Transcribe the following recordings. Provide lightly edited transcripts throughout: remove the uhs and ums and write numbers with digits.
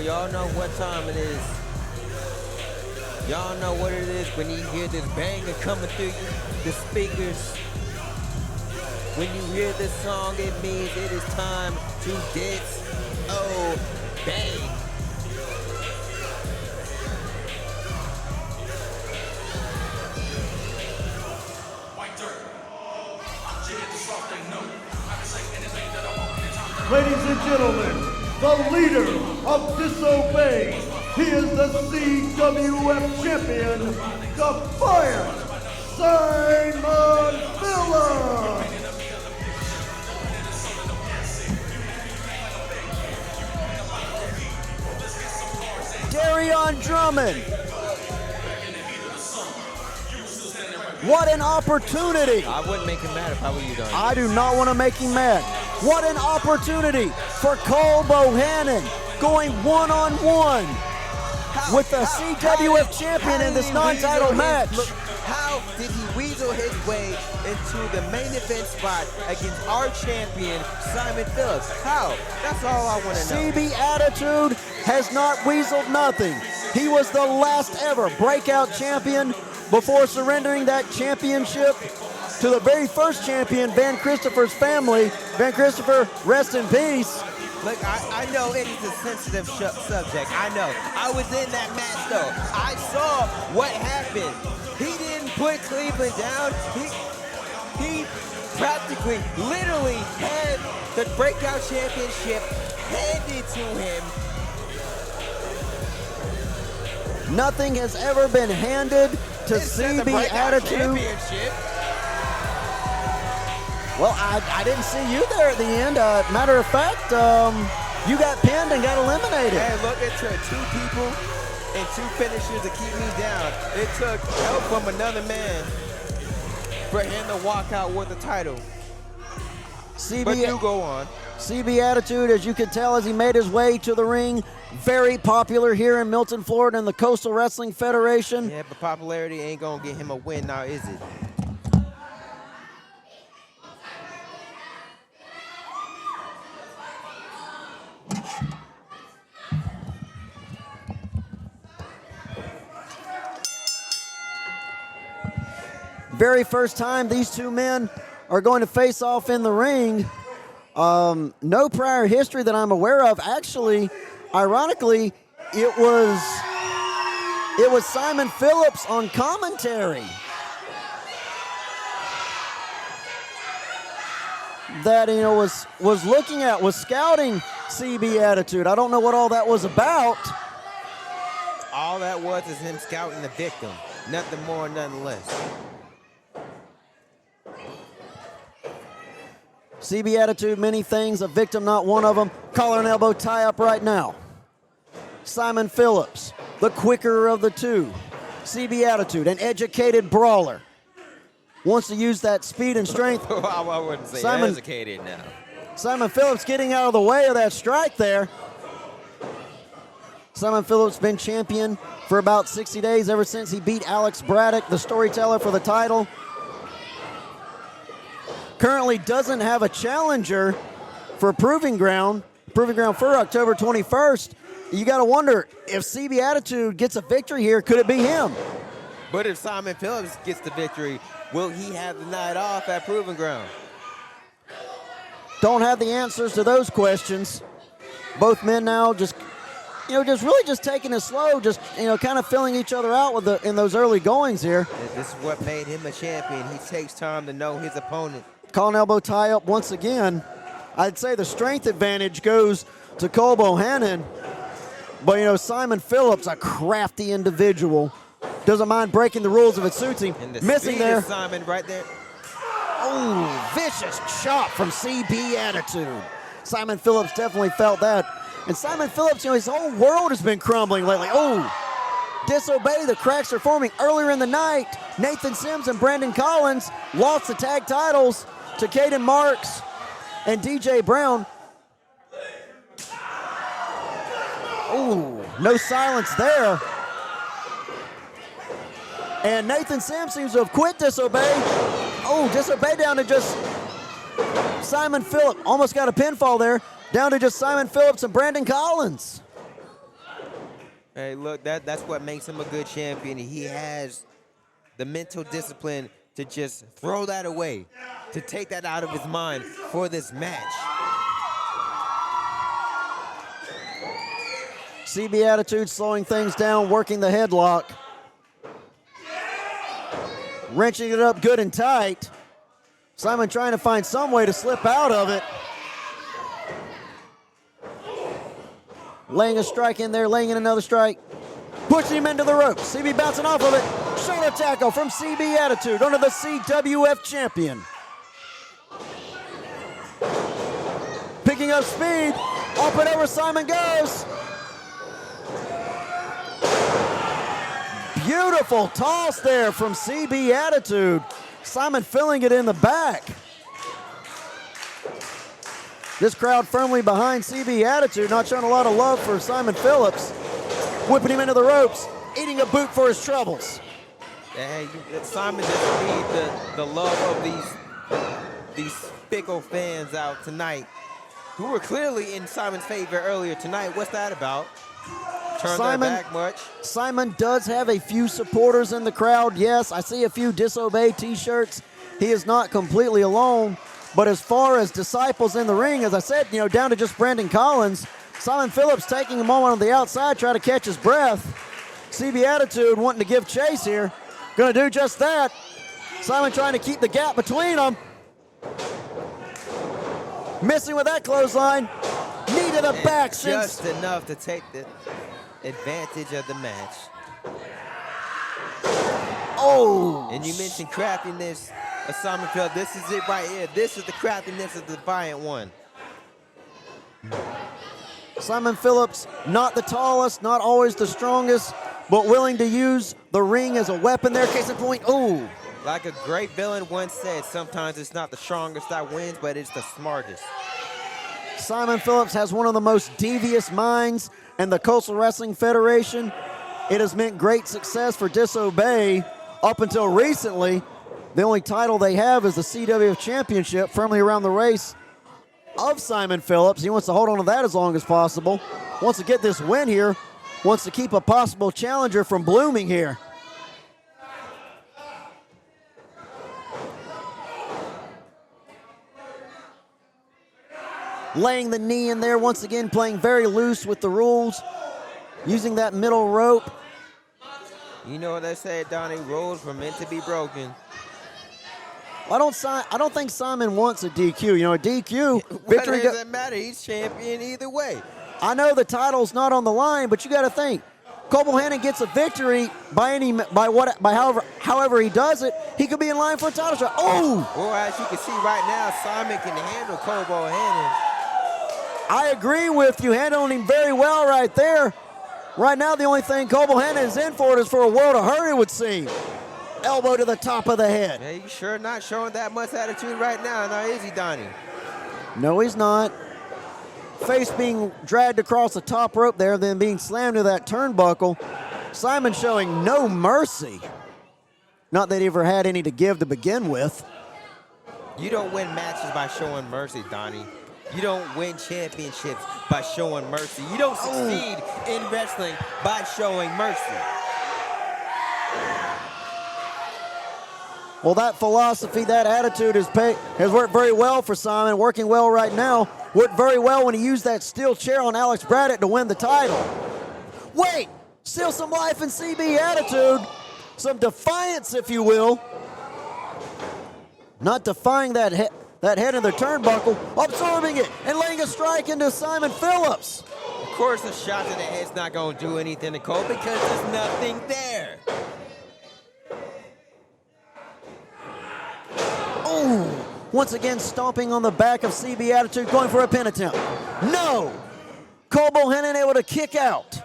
y'all know what time it is. Y'all know what it is when you hear this banger coming through the speakers. When you hear this song, it means it is time to disobey. Ladies and gentlemen, the leader of Disobey. He is the CWF Champion, Defiant, Simon Phillips. Darion Drummond. What an opportunity. I wouldn't make him mad if I were you, Don. I do not want to make him mad. What an opportunity for Cole Bohannon going one-on-one with the CWF champion in this non-title match. How did he weasel his way into the main event spot against our champion, Simon Phillips? How? That's all I want to know. CB Attitude has not weaseled nothing. He was the last ever breakout champion before surrendering that championship to the very first champion, VanChristopher's family. VanChristopher, rest in peace. Look, I know it is a sensitive subject. I know. I was in that match, though. I saw what happened. He didn't put Cleveland down. He practically, literally had the Breakout Championship handed to him. Nothing has ever been handed to CB Attitude. Well, I didn't see you there at the end. Matter of fact, you got pinned and got eliminated. Hey, look, it took 2 people and 2 finishers to keep me down. It took help from another man for him to walk out with the title. But you go on. CB Attitude, as you could tell as he made his way to the ring, very popular here in Milton, Florida in the Coastal Wrestling Federation. Yeah, but popularity ain't going to get him a win now, is it? Very first time these 2 men are going to face off in the ring. No prior history that I'm aware of. Actually, ironically, it was Simon Phillips on commentary that was looking at, was scouting CB Attitude. I don't know what all that was about. All that was is him scouting the victim. Nothing more, nothing less. CB Attitude, many things, a victim not one of them. Collar and elbow tie up right now. Simon Phillips, the quicker of the 2. CB Attitude, an educated brawler. Wants to use that speed and strength. I wouldn't say educated now. Simon Phillips getting out of the way of that strike there. Simon Phillips been champion for about 60 days ever since he beat Alex Braddock, the storyteller, for the title. Currently doesn't have a challenger for Proving Ground for October 21st. You got to wonder, if CB Attitude gets a victory here, could it be him? But if Simon Phillips gets the victory, will he have the night off at Proving Ground? Don't have the answers to those questions. Both men now just really taking it slow, kind of filling each other out in those early goings here. This is what made him a champion. He takes time to know his opponent. Call and elbow tie up once again. I'd say the strength advantage goes to Cole Bohannon. But, Simon Phillips, a crafty individual, doesn't mind breaking the rules if it suits him. And the missing there. Simon right there. Oh, vicious chop from CB Attitude. Simon Phillips definitely felt that. And Simon Phillips, his whole world has been crumbling lately. Oh, Disobey, the cracks are forming. Earlier in the night, Nathan Sims and Brandon Collins lost the tag titles to Caden Marks and DJ Brown. Ooh, no silence there. And Nathan Sims seems to have quit Disobey. Oh, Disobey down to just Simon Phillips. Almost got a pinfall there. Down to just Simon Phillips and Brandon Collins. Hey, look, that's what makes him a good champion. He has the mental discipline to just throw that away, to take that out of his mind for this match. CB Attitude slowing things down, working the headlock. Wrenching it up good and tight. Simon trying to find some way to slip out of it. Laying a strike in there, laying in another strike. Pushing him into the ropes. CB bouncing off of it. Shoulder tackle from CB Attitude onto the CWF Champion. Picking up speed. Up and over Simon goes. Beautiful toss there from CB Attitude. Simon filling it in the back. This crowd firmly behind CB Attitude, not showing a lot of love for Simon Phillips. Whipping him into the ropes, eating a boot for his troubles. Hey, Simon just needs the love of these fickle fans out tonight who were clearly in Simon's favor earlier tonight. What's that about? Turn their back much? Simon does have a few supporters in the crowd. Yes, I see a few Disobey t-shirts. He is not completely alone. But as far as disciples in the ring, as I said, down to just Brandon Collins, Simon Phillips taking a moment on the outside, trying to catch his breath. CB Attitude wanting to give chase here. Going to do just that. Simon trying to keep the gap between them. Missing with that clothesline. Knee to the back. Just enough to take the advantage of the match. Oh! And you mentioned craftiness of Simon Phillips. This is it right here. This is the craftiness of the Defiant one. Simon Phillips, not the tallest, not always the strongest, but willing to use the ring as a weapon there. Case in point, ooh. Like a great villain once said, sometimes it's not the strongest that wins, but it's the smartest. Simon Phillips has one of the most devious minds in the Coastal Wrestling Federation. It has meant great success for Disobey up until recently. The only title they have is the CWF Championship, firmly around the waist of Simon Phillips. He wants to hold on to that as long as possible. Wants to get this win here. Wants to keep a possible challenger from blooming here. Laying the knee in there once again, playing very loose with the rules. Using that middle rope. You know what they say, Donnie? Rules were meant to be broken. I don't think Simon wants a DQ. A DQ. What does it matter? He's champion either way. I know the title's not on the line, but you got to think. Cole Bohannon gets a victory however he does it. He could be in line for a title shot. Oh! Well, as you can see right now, Simon can handle Cole Bohannon. I agree with you, handling him very well right there. Right now, the only thing Cole Bohannon is in for it is for a world of hurt, it would seem. Elbow to the top of the head. Yeah, he's sure not showing that much attitude right now, is he, Donnie? No, he's not. Face being dragged across the top rope there, then being slammed to that turnbuckle. Simon showing no mercy. Not that he ever had any to give to begin with. You don't win matches by showing mercy, Donnie. You don't win championships by showing mercy. You don't succeed in wrestling by showing mercy. Well, that philosophy, that attitude has worked very well for Simon, working well right now. Worked very well when he used that steel chair on Alex Braddock to win the title. Wait, still some life in CB Attitude. Some defiance, if you will. Not defying that head in the turnbuckle, absorbing it and laying a strike into Simon Phillips. Of course, a shot to the head's not going to do anything to Cole because there's nothing there. Ooh, once again stomping on the back of CB Attitude, going for a pin attempt. No! Cole Bohannon able to kick out.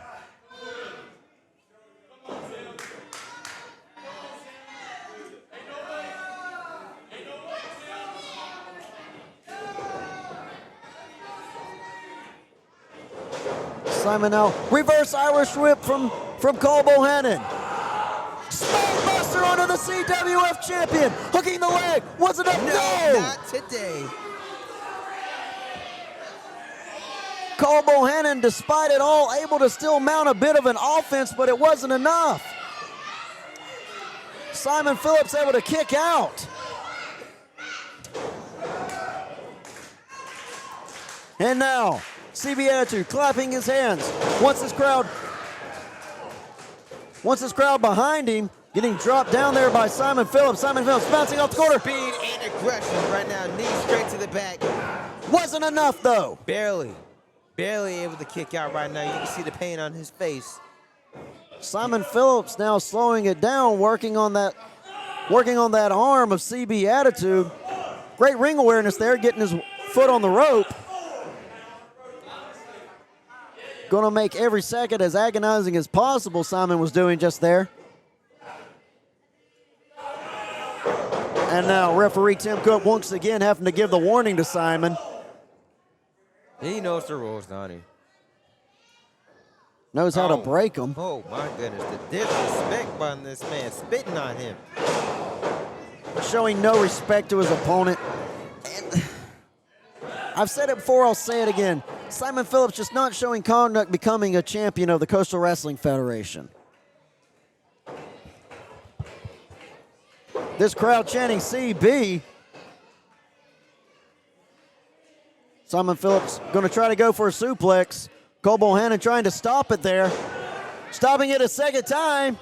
Simon now, reverse Irish whip from Cole Bohannon. Spinebuster onto the CWF Champion, hooking the leg. Was it enough? No! Not today. Cole Bohannon, despite it all, able to still mount a bit of an offense, but it wasn't enough. Simon Phillips able to kick out. And now, CB Attitude clapping his hands. Once this crowd behind him, getting dropped down there by Simon Phillips. Simon Phillips bouncing off the corner. Speed and aggression right now, knee straight to the back. Wasn't enough though. Barely able to kick out right now. You can see the pain on his face. Simon Phillips now slowing it down, working on that arm of CB Attitude. Great ring awareness there, getting his foot on the rope. Going to make every second as agonizing as possible, Simon was doing just there. And now referee Tim Cook once again having to give the warning to Simon. He knows the rules, Donnie. Knows how to break them. Oh my goodness, the disrespect by this man, spitting on him. Showing no respect to his opponent. And I've said it before, I'll say it again. Simon Phillips just not showing conduct becoming a champion of the Coastal Wrestling Federation. This crowd chanting CB. Simon Phillips going to try to go for a suplex. Cole Bohannon trying to stop it there. Stopping it a second time.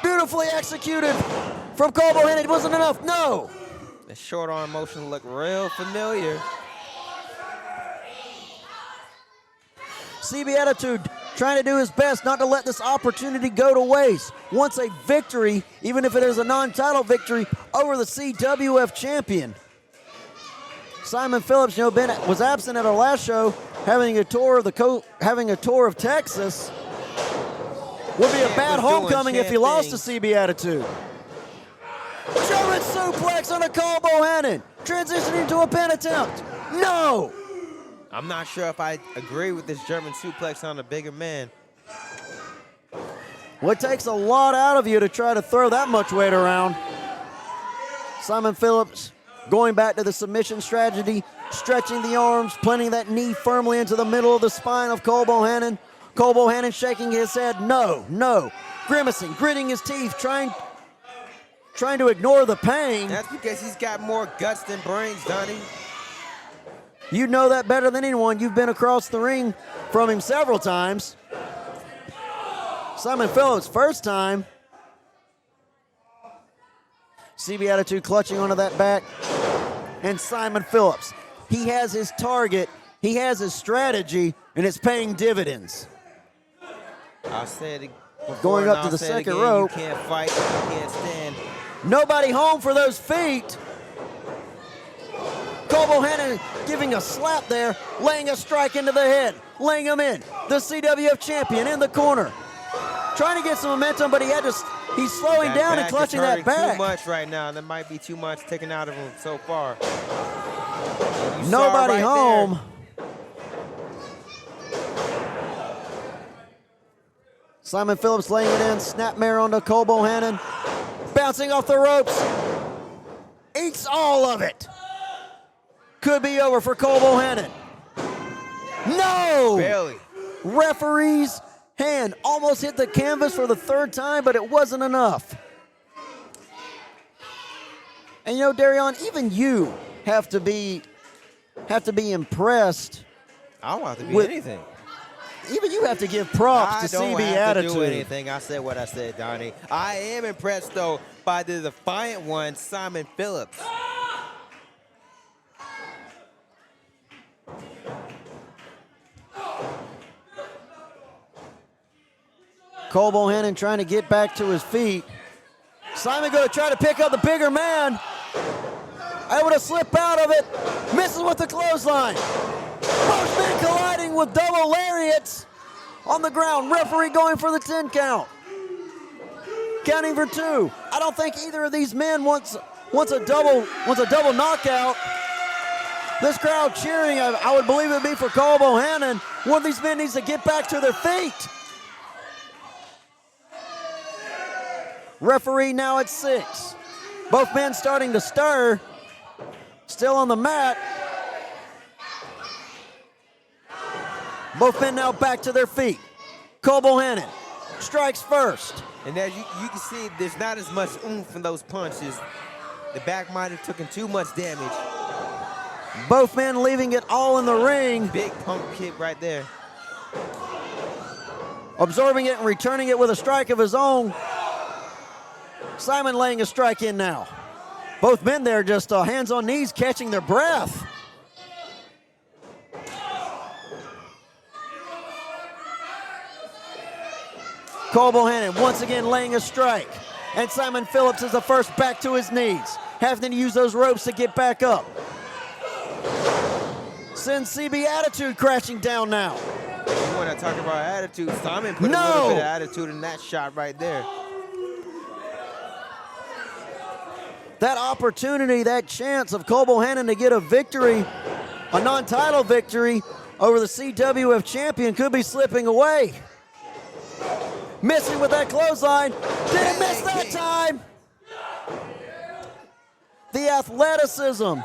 Beautifully executed from Cole Bohannon. It wasn't enough. No. The short arm motion looked real familiar. CB Attitude trying to do his best not to let this opportunity go to waste. Wants a victory, even if it is a non-title victory, over the CWF Champion. Simon Phillips, was absent at our last show, having a tour of Texas. Would be a bad homecoming if he lost to CB Attitude. German suplex on a Cole Bohannon, transitioning to a pin attempt. No! I'm not sure if I agree with this German suplex on a bigger man. Well, it takes a lot out of you to try to throw that much weight around. Simon Phillips going back to the submission strategy, stretching the arms, planting that knee firmly into the middle of the spine of Cole Bohannon. Cole Bohannon shaking his head, no, no. Grimacing, gritting his teeth, trying to ignore the pain. That's because he's got more guts than brains, Donnie. You know that better than anyone. You've been across the ring from him several times. Simon Phillips, first time. CB Attitude clutching onto that back. And Simon Phillips, he has his target, he has his strategy, and it's paying dividends. I said it before, going up to the second rope. You can't fight, you can't stand. Nobody home for those feet. Cole Bohannon giving a slap there, laying a strike into the head, laying him in. The CWF Champion in the corner. Trying to get some momentum, but he's slowing down and clutching that back. Too much right now. There might be too much taken out of him so far. Nobody right home. There. Simon Phillips laying it in, snapmare onto Cole Bohannon. Bouncing off the ropes. Eats all of it. Could be over for Cole Bohannon. No! Barely. Referee's hand almost hit the canvas for the third time, but it wasn't enough. And you know, Darion, even you have to be impressed. I don't have to be anything. Even you have to give props to CB Attitude. I don't have to do anything. I said what I said, Donnie. I am impressed, though, by the Defiant one, Simon Phillips. Cole Bohannon trying to get back to his feet. Simon going to try to pick up the bigger man. Able to slip out of it. Misses with the clothesline. Both men colliding with double lariats on the ground. Referee going for the 10 count. Counting for 2. I don't think either of these men wants a double knockout. This crowd cheering, I would believe it would be for Cole Bohannon. One of these men needs to get back to their feet. Referee now at 6. Both men starting to stir. Still on the mat. Both men now back to their feet. Cole Bohannon strikes first. And as you can see, there's not as much oomph in those punches. The back might have taken too much damage. Both men leaving it all in the ring. Big pump kick right there. Absorbing it and returning it with a strike of his own. Simon laying a strike in now. Both men there just hands on knees, catching their breath. Cole Bohannon once again laying a strike. And Simon Phillips is the first back to his knees, having to use those ropes to get back up. Sends CB Attitude crashing down now. You want to talk about attitude? Simon put a little bit of attitude in that shot right there. That opportunity, that chance of Cole Bohannon to get a victory, a non-title victory over the CWF champion could be slipping away. Missing with that clothesline. Didn't miss that time. The athleticism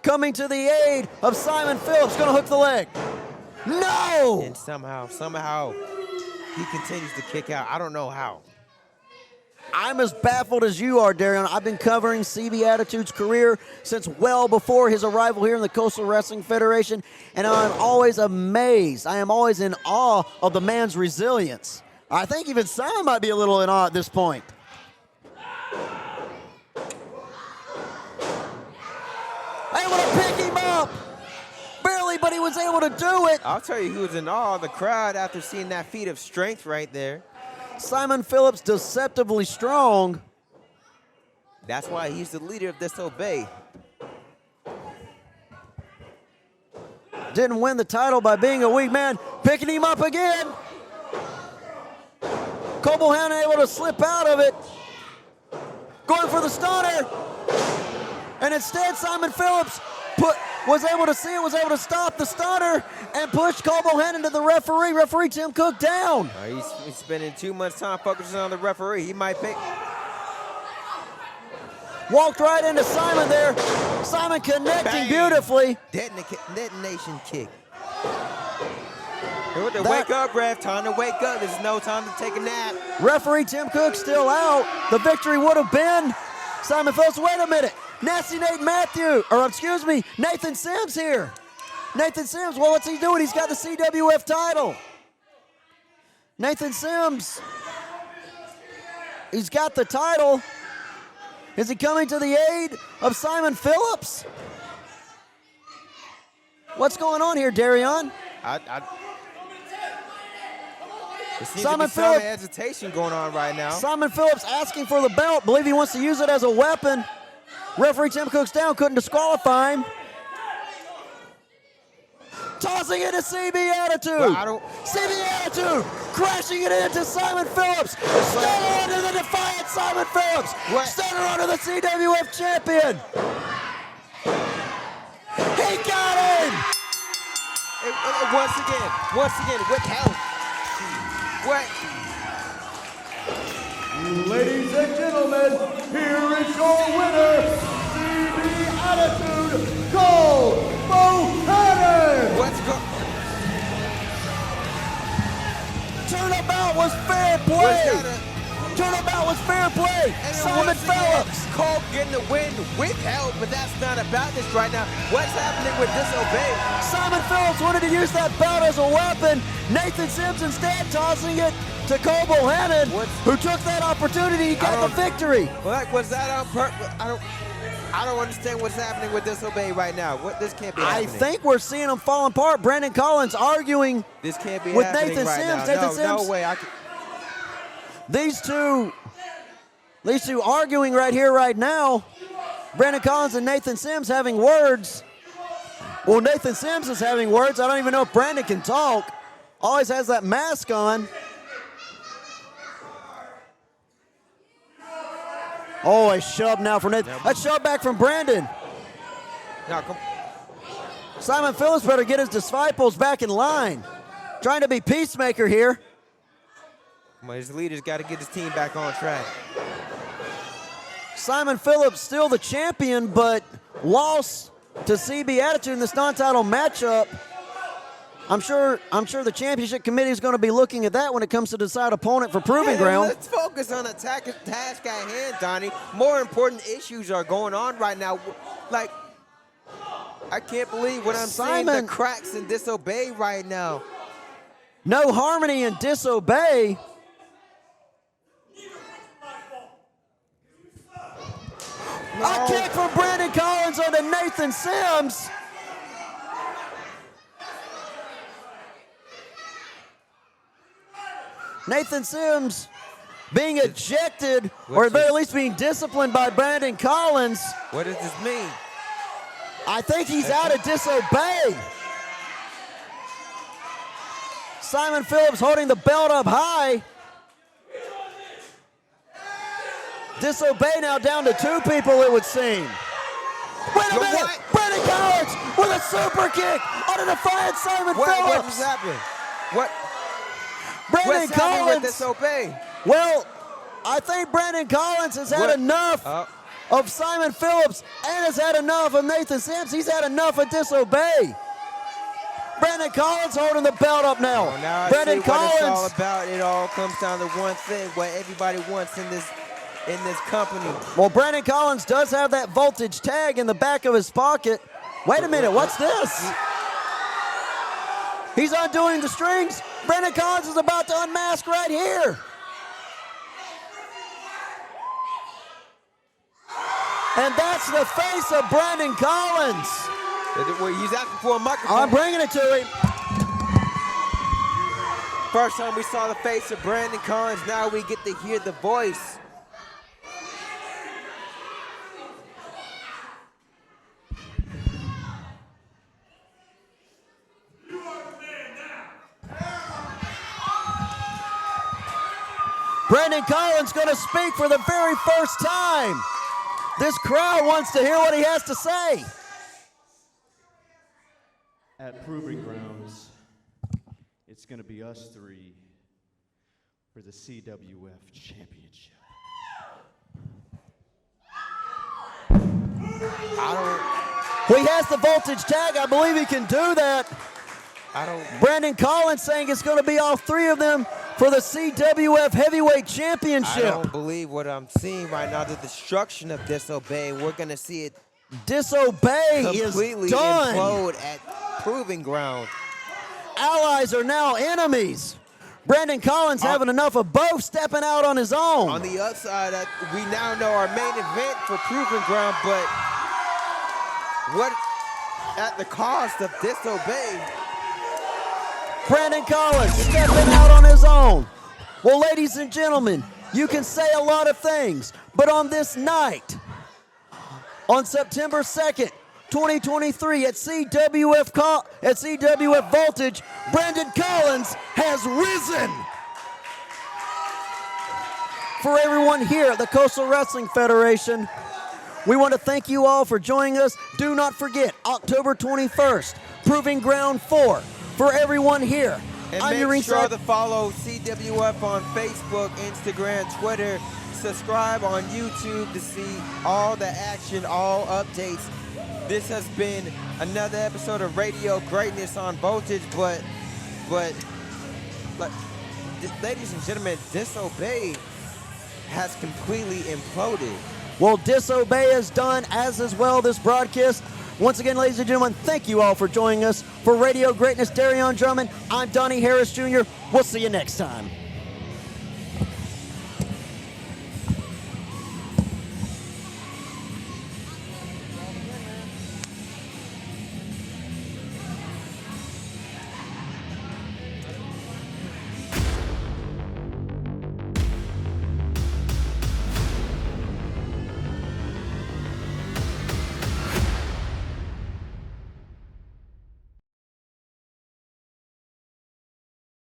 coming to the aid of Simon Phillips. Gonna hook the leg. No! And somehow, he continues to kick out. I don't know how. I'm as baffled as you are, Darian. I've been covering CB Attitude's career since well before his arrival here in the Coastal Wrestling Federation, and I'm always amazed. I am always in awe of the man's resilience. I think even Simon might be a little in awe at this point. Able to pick him up. Barely, but he was able to do it. I'll tell you who was in awe of the crowd after seeing that feat of strength right there. Simon Phillips, deceptively strong. That's why he's the leader of Disobey. Didn't win the title by being a weak man. Picking him up again. Cole Bohannon able to slip out of it. Going for the stunner. And instead, Simon Phillips was able to see it, was able to stop the stunner and push Cole Bohannon to the referee. Referee Tim Cook down. He's spending too much time focusing on the referee. He might pick. Walked right into Simon there. Simon connecting beautifully. Detonation kick. Here with the wake up, ref. Time to wake up. There's no time to take a nap. Referee Tim Cook still out. The victory would have been Simon Phillips. Wait a minute. Nasty Nathan Sims here. Nathan Sims, well, what's he doing? He's got the CWF title. Nathan Sims, he's got the title. Is he coming to the aid of Simon Phillips? What's going on here, Darian? There seems to be some hesitation going on right now. Simon Phillips asking for the belt. Believe he wants to use it as a weapon. Referee Tim Cook's down, couldn't disqualify him. Tossing it to CB Attitude. Well, CB Attitude crashing it into Simon Phillips. Stunner onto the Defiant Simon Phillips. Stunner onto the CWF Champion. He got him. Once again, with help. What? Ladies and gentlemen, here is your winner, CB Attitude, Cole Bohannon. Let's go. Turnabout was fair play. Turnabout was fair play. Simon Phillips. Cole getting the win with help, but that's not about this right now. What's happening with Disobey? Simon Phillips wanted to use that belt as a weapon. Nathan Sims instead tossing it to Cole Bohannon, who took that opportunity. He got the victory. Was that on purpose? I don't understand what's happening with Disobey right now. This can't be happening. I think we're seeing them fall apart. Brandon Collins arguing this can't be with happening Nathan right Sims. now. Nathan Sims. No way. These two arguing right here, right now. Brandon Collins and Nathan Sims having words. Well, Nathan Sims is having words. I don't even know if Brandon can talk. Always has that mask on. Oh, a shove now from Nathan. A shove back from Brandon. No, come. Simon Phillips better get his disciples back in line. Trying to be peacemaker here. Well, his leader's got to get his team back on track. Simon Phillips still the champion, but lost to CB Attitude in this non-title matchup. I'm sure the championship committee is going to be looking at that when it comes to decide opponent for Proving Ground. Let's focus on the task at hand, Donnie. More important issues are going on right now. Like, I can't believe what I'm seeing, the cracks in Disobey right now. No harmony in Disobey. No. A kick from Brandon Collins onto Nathan Sims. Nathan Sims being ejected, or at the very least being disciplined by Brandon Collins. What does this mean? I think he's out of Disobey. Simon Phillips holding the belt up high. Disobey now down to 2 people, it would seem. Wait a minute! What? Brandon Collins with a super kick on a Defiant Simon Phillips. What just happened? Brandon Collins. With Disobey? Well, I think Brandon Collins has had enough of Simon Phillips and has had enough of Nathan Sims. He's had enough of Disobey. Brandon Collins holding the belt up now. Well, now Brandon Collins. What it's all about. It all comes down to one thing: what everybody wants in this company. Well, Brandon Collins does have that voltage tag in the back of his pocket. Wait a minute, what's this? He's undoing the strings. Brandon Collins is about to unmask right here. And that's the face of Brandon Collins. He's asking for a microphone. I'm bringing it to him. First time we saw the face of Brandon Collins, now we get to hear the voice. Brandon Collins going to speak for the very first time. This crowd wants to hear what he has to say. At Proving Grounds, it's going to be us 3 for the CWF Championship. He has the voltage tag. I believe he can do that. Brandon Collins saying it's going to be all 3 of them for the CWF Heavyweight Championship. I don't believe what I'm seeing right now, the destruction of Disobey. We're going to see it Disobey completely is done. implode at Proving Ground. Allies are now enemies. Brandon Collins having enough of both, stepping out on his own. On the upside, we now know our main event for Proving Ground, but what at the cost of Disobey? Brandon Collins stepping out on his own. Well, ladies and gentlemen, you can say a lot of things, but on this night, on September 2nd, 2023 at CWF Voltage, Brandon Collins has risen. For everyone here at the Coastal Wrestling Federation, we want to thank you all for joining us. Do not forget, October 21st, Proving Ground 4. For everyone here, and I'm make sure to follow CWF on Facebook, Instagram, Twitter. Subscribe on YouTube to see all the action, all updates. This has been another episode of Radio Greatness on Voltage, but ladies and gentlemen, Disobey has completely imploded. Well, Disobey is done, as well this broadcast. Once again, ladies and gentlemen, thank you all for joining us. For Radio Greatness, Darion Drummond, I'm Donnie Harris Jr. We'll see you next time.